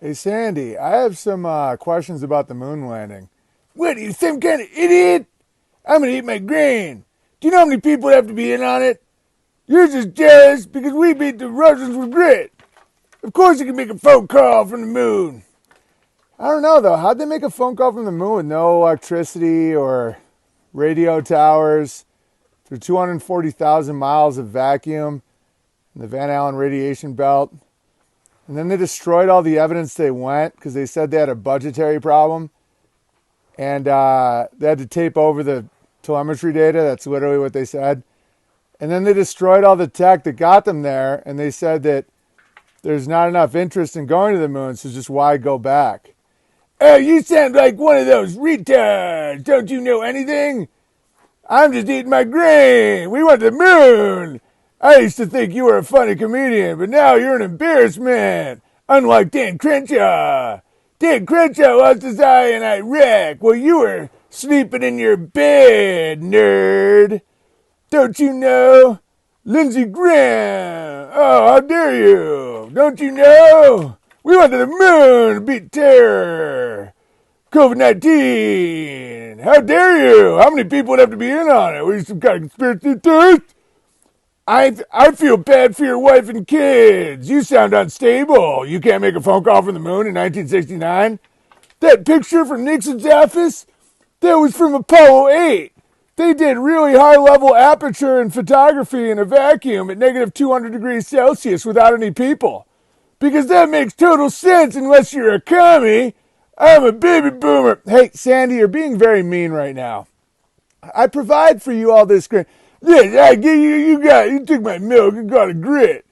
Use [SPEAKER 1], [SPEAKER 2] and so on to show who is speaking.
[SPEAKER 1] Hey Sandy, I have some questions about the moon landing. What are you, some kind of idiot? I'm gonna eat my grain. Do you know how many people have to be in on it? You're just jealous because we beat the Russians with grit. Of course you can make a phone call from the moon. I don't know though, how'd they make a phone call from the moon with no electricity or radio towers through 240,000 miles of vacuum in the Van Allen radiation belt? And then they destroyed all the evidence they went because they said they had a budgetary problem. And they had to tape over the telemetry data. That's literally what they said. And then they destroyed all the tech that got them there. And they said that there's not enough interest in going to the moon, so just why go back? Oh, you sound like one of those retards. Don't you know anything? I'm just eating my grain. We went to the moon. I used to think you were a funny comedian, but now you're an embarrassment. Unlike Dan Crenshaw. Dan Crenshaw lost his eye in Iraq while you were sleeping in your bed, nerd. Don't you know? Lindsey Graham. Oh, how dare you? Don't you know? We went to the moon to beat terror. COVID-19. How dare you? How many people would have to be in on it? Were you some kind of conspiracy theorist? I feel bad for your wife and kids. You sound unstable. You can't make a phone call from the moon in 1969. That picture from Nixon's office, that was from Apollo 8. They did really high-level aperture and photography in a vacuum at negative 200 degrees Celsius without any people. Because that makes total sense unless you're a commie. I'm a baby boomer. Hey, Sandy, you're being very mean right now. I provide for you all this grain. Yes, I give you. You took my milk and got a grit.